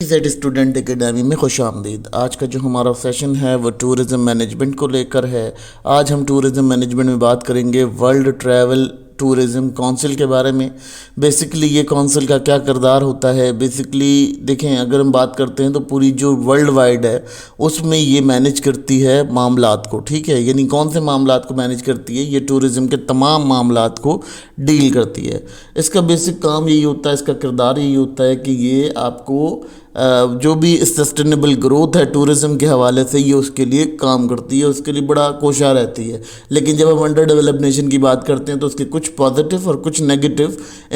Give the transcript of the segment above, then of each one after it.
Z student academy میں خوش آمدید۔ آج کا جو ہمارا سیشن ہے وہ ٹورزم مینجمنٹ کو لے کر ہے۔ آج ہم ٹورزم مینجمنٹ میں بات کریں گے ورلڈ ٹریول ٹورزم کونسل کے بارے میں۔ بیسکلی یہ کونسل کا کیا کردار ہوتا ہے، بیسکلی دیکھیں اگر ہم بات کرتے ہیں تو پوری جو ورلڈ وائڈ ہے اس میں یہ مینیج کرتی ہے معاملات کو، ٹھیک ہے، یعنی کون سے معاملات کو مینیج کرتی ہے، یہ ٹورزم کے تمام معاملات کو ڈیل کرتی ہے۔ اس کا بیسک کام یہی ہوتا ہے، اس کا کردار یہی ہوتا ہے کہ یہ آپ کو جو بھی سسٹینیبل گروتھ ہے ٹورزم کے حوالے سے یہ اس کے لیے کام کرتی ہے، اس کے لیے بڑا کوشاں رہتی ہے۔ لیکن جب ہم انڈر ڈیولپ نیشن کی بات کرتے ہیں تو اس کے کچھ پازیٹیو اور کچھ نیگیٹو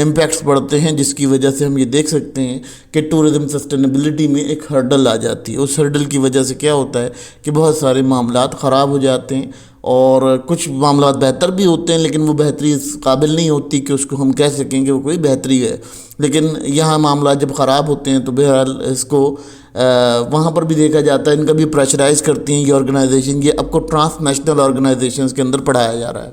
امپیکٹس پڑتے ہیں، جس کی وجہ سے ہم یہ دیکھ سکتے ہیں کہ ٹورزم سسٹینیبلٹی میں ایک ہرڈل آ جاتی ہے۔ اس ہرڈل کی وجہ سے کیا ہوتا ہے کہ بہت سارے معاملات خراب ہو جاتے ہیں اور کچھ معاملات بہتر بھی ہوتے ہیں، لیکن وہ بہتری اس قابل نہیں ہوتی کہ اس کو ہم کہہ سکیں کہ وہ کوئی بہتری ہے۔ لیکن یہاں معاملات جب خراب ہوتے ہیں تو بہرحال اس کو وہاں پر بھی دیکھا جاتا ہے، ان کا بھی پریشرائز کرتی ہیں یہ آرگنائزیشن، یہ اب کو ٹرانس نیشنل آرگنائزیشنز کے اندر پڑھایا جا رہا ہے۔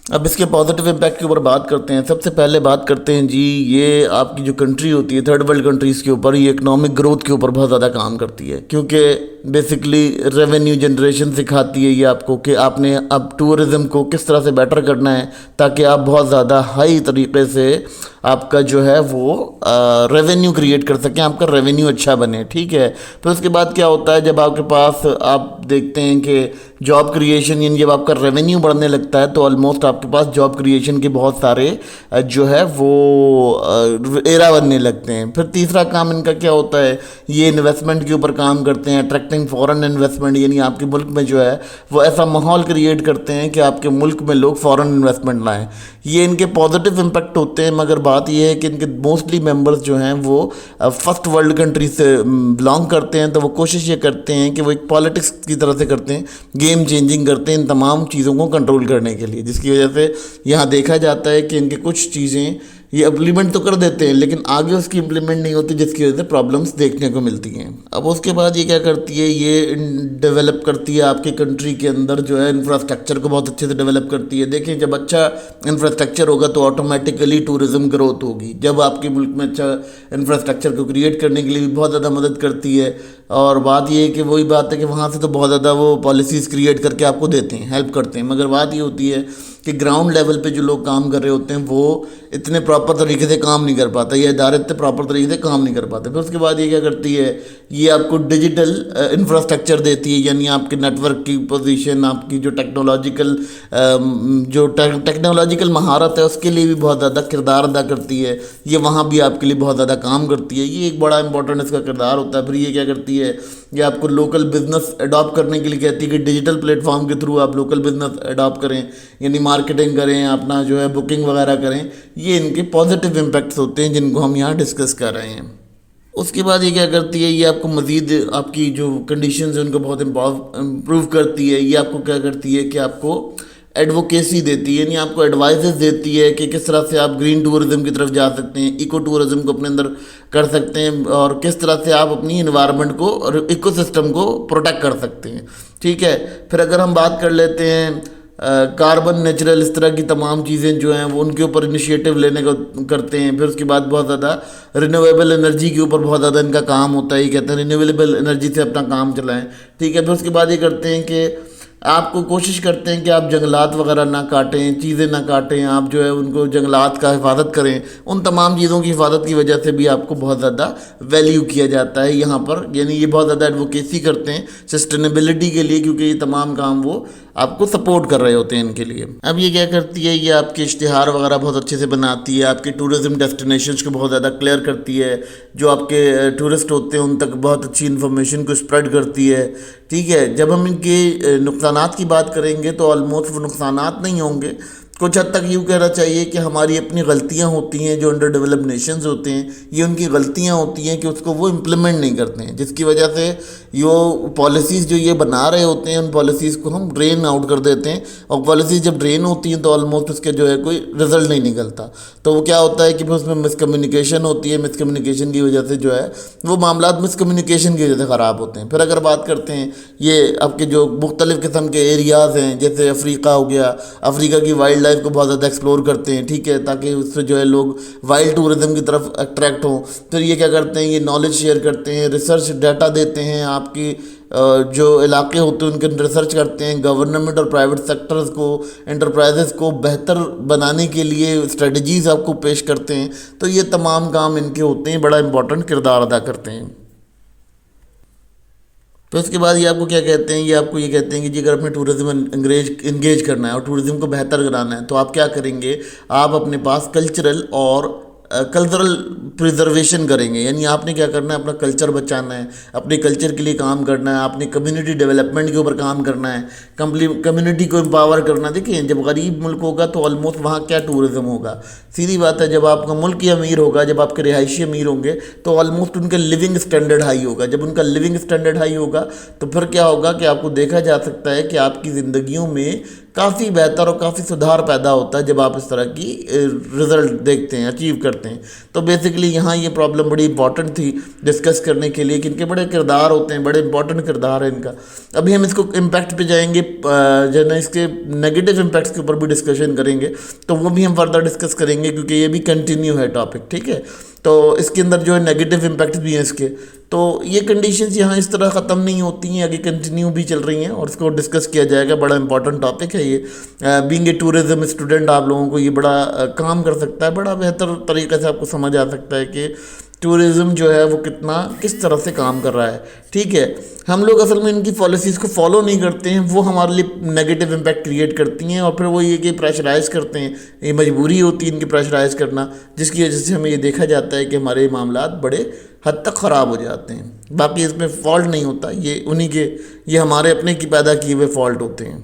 اب اس کے پازیٹیو امپیکٹ کے اوپر بات کرتے ہیں۔ سب سے پہلے بات کرتے ہیں جی، یہ آپ کی جو کنٹری ہوتی ہے تھرڈ ورلڈ کنٹریز کے اوپر، یہ اکنامک گروتھ کے اوپر بہت زیادہ کام کرتی ہے، کیونکہ بیسکلی ریونیو جنریشن سکھاتی ہے یہ آپ کو کہ آپ نے اب ٹورزم کو کس طرح سے بیٹر کرنا ہے تاکہ آپ بہت زیادہ ہائی طریقے سے آپ کا جو ہے وہ ریونیو کریٹ کر سکیں، آپ کا ریونیو اچھا بنے، ٹھیک ہے۔ پھر اس کے بعد کیا ہوتا ہے، جب آپ کے پاس آپ دیکھتے ہیں کہ جاب کریشن، یعنی جب آپ کا ریونیو بڑھنے لگتا ہے تو آلموسٹ آپ کے پاس جاب کریشن کے بہت سارے جو ہے وہ ایرا بننے لگتے ہیں۔ پھر تیسرا کام ان کا کیا ہوتا ہے، یہ انویسٹمنٹ کے اوپر کام کرتے ہیں، اٹریکٹنگ فورن انویسٹمنٹ، یعنی آپ کے ملک میں جو ہے وہ ایسا ماحول کریٹ کرتے ہیں کہ آپ کے ملک میں لوگ فورن انویسٹمنٹ لائیں۔ یہ ان کے پازیٹیو امپیکٹ ہوتے ہیں، مگر بات یہ ہے کہ ان کے موسٹلی ممبرز جو ہیں وہ فرسٹ ورلڈ کنٹری سے بلانگ کرتے ہیں، تو وہ کوشش یہ کرتے ہیں کہ وہ ایک پالیٹکس کی طرح سے کرتے ہیں، گیم چینجنگ کرتے ہیں ان تمام چیزوں کو کنٹرول کرنے کے لیے، جس کی وجہ سے یہاں دیکھا جاتا ہے کہ ان کے کچھ چیزیں یہ امپلیمنٹ تو کر دیتے ہیں لیکن آگے اس کی امپلیمنٹ نہیں ہوتی، جس کی وجہ سے پرابلمس دیکھنے کو ملتی ہیں۔ اب اس کے بعد یہ کیا کرتی ہے، یہ ڈیولپ کرتی ہے آپ کی کنٹری کے اندر جو ہے انفراسٹرکچر کو بہت اچھے سے ڈیولپ کرتی ہے۔ دیکھیں جب اچھا انفراسٹرکچر ہوگا تو آٹومیٹکلی ٹورزم گروتھ ہوگی۔ جب آپ کے ملک میں اچھا انفراسٹرکچر کو کریٹ کرنے کے لیے بھی بہت زیادہ مدد کرتی ہے، اور بات یہ ہے کہ وہی بات ہے کہ وہاں سے تو بہت زیادہ وہ پالیسیز کریٹ کر کے آپ کو دیتے ہیں، ہیلپ کرتے ہیں، مگر بات یہ ہوتی ہے کہ گراؤنڈ لیول پہ جو لوگ کام کر رہے ہوتے ہیں وہ اتنے پراپر طریقے سے کام نہیں کر پاتے، یہ ادارے اتنے پراپر طریقے سے کام نہیں کر پاتے۔ پھر اس کے بعد یہ کیا کرتی ہے، یہ آپ کو ڈیجیٹل انفراسٹرکچر دیتی ہے، یعنی آپ کے نیٹ ورک کی پوزیشن، آپ کی جو ٹیکنالوجیکل مہارت ہے اس کے لیے بھی بہت زیادہ کردار ادا کرتی ہے، یہ وہاں بھی آپ کے لیے بہت زیادہ کام کرتی ہے، یہ ایک بڑا امپورٹنٹ اس کا کردار ہوتا ہے۔ پھر یہ کیا کرتی ہے، یہ آپ کو لوکل بزنس اڈاپٹ کرنے کے لیے کہتی ہے کہ ڈیجیٹل پلیٹ فارم کے تھرو آپ لوکل بزنس اڈاپٹ کریں، یعنی مارکیٹنگ کریں، اپنا جو ہے بکنگ وغیرہ کریں۔ یہ ان کے پازیٹیو امپیکٹس ہوتے ہیں جن کو ہم یہاں ڈسکس کر رہے ہیں۔ اس کے بعد یہ کیا کرتی ہے، یہ آپ کو مزید آپ کی جو کنڈیشنز ہیں ان کو بہت امپروو کرتی ہے۔ یہ آپ کو کیا کرتی ہے کہ آپ کو ایڈوکیسی دیتی ہے، یعنی آپ کو ایڈوائزز دیتی ہے کہ کس طرح سے آپ گرین ٹورزم کی طرف جا سکتے ہیں، ایکو ٹورزم کو اپنے اندر کر سکتے ہیں، اور کس طرح سے آپ اپنی انوائرمنٹ کو اور ایکو سسٹم کو پروٹیکٹ کر سکتے ہیں، ٹھیک ہے۔ پھر اگر ہم بات کر لیتے ہیں کاربن، نیچرل، اس طرح کی تمام چیزیں جو ہیں وہ ان کے اوپر انیشیٹو لینے کو کرتے ہیں۔ پھر اس کے بعد بہت زیادہ رینیویبل انرجی کے اوپر بہت زیادہ ان کا کام ہوتا ہے، یہ کہتے ہیں رینیویبل انرجی سے اپنا کام چلائیں، ٹھیک ہے۔ پھر اس کے بعد یہ کرتے ہیں کہ آپ کو کوشش کرتے ہیں کہ آپ جنگلات وغیرہ نہ کاٹیں، چیزیں نہ کاٹیں، آپ جو ہے ان کو جنگلات کا حفاظت کریں۔ ان تمام چیزوں کی حفاظت کی وجہ سے بھی آپ کو بہت زیادہ ویلیو کیا جاتا ہے یہاں پر، یعنی یہ بہت زیادہ ایڈوکیسی کرتے ہیں سسٹینیبلٹی کے لیے، کیونکہ یہ تمام کام وہ آپ کو سپورٹ کر رہے ہوتے ہیں ان کے لیے۔ اب یہ کیا کرتی ہے، یہ آپ کے اشتہار وغیرہ بہت اچھے سے بناتی ہے، آپ کے ٹورزم ڈیسٹینیشنز کو بہت زیادہ کلیئر کرتی ہے، جو آپ کے ٹورسٹ ہوتے ہیں ان تک بہت اچھی انفارمیشن کو اسپریڈ کرتی ہے، ٹھیک ہے۔ جب ہم ان کے نقصانات کی بات کریں گے تو آلموسٹ وہ نقصانات نہیں ہوں گے، کچھ حد تک یوں کہنا چاہیے کہ ہماری اپنی غلطیاں ہوتی ہیں، جو انڈر ڈیولپ نیشنز ہوتے ہیں یہ ان کی غلطیاں ہوتی ہیں کہ اس کو وہ امپلیمنٹ نہیں کرتے ہیں، جس کی وجہ سے یہ پالیسیز جو یہ بنا رہے ہوتے ہیں ان پالیسیز کو ہم ڈرین آؤٹ کر دیتے ہیں، اور پالیسیز جب ڈرین ہوتی ہیں تو آلموسٹ اس کے جو ہے کوئی رزلٹ نہیں نکلتا، تو وہ کیا ہوتا ہے کہ پھر اس میں مس کمیونیکیشن ہوتی ہے، مس کمیونیکیشن کی وجہ سے جو ہے وہ معاملات مس کمیونیکیشن کی وجہ سے خراب ہوتے ہیں۔ پھر اگر بات کرتے ہیں یہ آپ کے جو مختلف قسم کے ایریاز ہیں، جیسے افریقہ ہو گیا، افریقہ کی وائلڈ لائف کو بہت زیادہ ایکسپلور کرتے ہیں، ٹھیک ہے، تاکہ اس سے جو ہے لوگ وائلڈ ٹورزم کی طرف اٹریکٹ ہوں۔ پھر یہ کیا کرتے ہیں، یہ نالج شیئر کرتے ہیں، ریسرچ ڈیٹا دیتے ہیں، آپ کی جو علاقے ہوتے ہیں ان کے ریسرچ کرتے ہیں، گورنمنٹ اور پرائیویٹ سیکٹرز کو، انٹرپرائزز کو بہتر بنانے کے لیے اسٹریٹجیز آپ کو پیش کرتے ہیں۔ تو یہ تمام کام ان کے ہوتے ہیں، بڑا امپورٹنٹ کردار ادا کرتے ہیں۔ تو اس کے بعد یہ آپ کو کیا کہتے ہیں، یہ آپ کو یہ کہتے ہیں کہ جی اگر اپنے ٹورزم انگیج کرنا ہے اور ٹورزم کو بہتر کرانا ہے تو آپ کیا کریں گے، آپ اپنے پاس کلچرل اور کلچرل پریزرویشن کریں گے، یعنی آپ نے کیا کرنا ہے، اپنا کلچر بچانا ہے، اپنے کلچر کے لیے کام کرنا ہے، اپنی کمیونٹی ڈیولپمنٹ کے اوپر کام کرنا ہے، کمیونٹی کو امپاور کرنا۔ دیکھیں جب غریب ملک ہوگا تو آلموسٹ وہاں کیا ٹورزم ہوگا، سیدھی بات ہے، جب آپ کا ملک ہی امیر ہوگا، جب آپ کے رہائشی امیر ہوں گے تو آلموسٹ ان کا لیونگ اسٹینڈرڈ ہائی ہوگا۔ جب ان کا لیونگ اسٹینڈرڈ ہائی ہوگا تو پھر کیا ہوگا کہ آپ کو دیکھا جا سکتا ہے کہ آپ کی زندگیوں میں کافی بہتر اور کافی سدھار پیدا ہوتا ہے جب آپ اس طرح کی رزلٹ دیکھتے ہیں، اچیو کرتے ہیں۔ تو بیسیکلی یہاں یہ پرابلم بڑی امپورٹنٹ تھی ڈسکس کرنے کے لیے کہ ان کے بڑے کردار ہوتے ہیں، بڑے امپورٹنٹ کردار ہے ان کا۔ ابھی ہم اس کو امپیکٹ پہ جائیں گے، جو ہے نا اس کے نگیٹو امپیکٹس کے اوپر بھی ڈسکشن کریں گے، تو وہ بھی ہم فردر ڈسکس کریں گے کیونکہ یہ بھی کنٹینیو ہے ٹاپک، ٹھیک ہے۔ تو اس کے اندر جو ہے نیگیٹو امپیکٹس بھی ہیں اس کے، تو یہ کنڈیشنز یہاں اس طرح ختم نہیں ہوتی ہیں، آگے کنٹینیو بھی چل رہی ہیں اور اس کو ڈسکس کیا جائے گا۔ بڑا امپورٹنٹ ٹاپک ہے یہ، بینگ اے ٹورزم اسٹوڈنٹ آپ لوگوں کو یہ بڑا کام کر سکتا ہے، بڑا بہتر طریقے سے آپ کو سمجھ آ سکتا ہے کہ ٹورزم جو ہے وہ کس طرح سے کام کر رہا ہے، ٹھیک ہے۔ ہم لوگ اصل میں ان کی پالیسیز کو فالو نہیں کرتے ہیں، وہ ہمارے لیے نیگیٹو امپیکٹ کریٹ کرتی ہیں اور پھر وہ یہ کہ پریشرائز کرتے ہیں، یہ مجبوری ہوتی ہے ان کی پریشرائز کرنا، جس کی وجہ سے ہمیں یہ دیکھا جاتا ہے کہ ہمارے معاملات بڑے حد تک خراب ہو جاتے ہیں۔ باقی اس میں فالٹ نہیں ہوتا، یہ ہمارے اپنے کی پیدا کیے ہوئے فالٹ ہوتے ہیں۔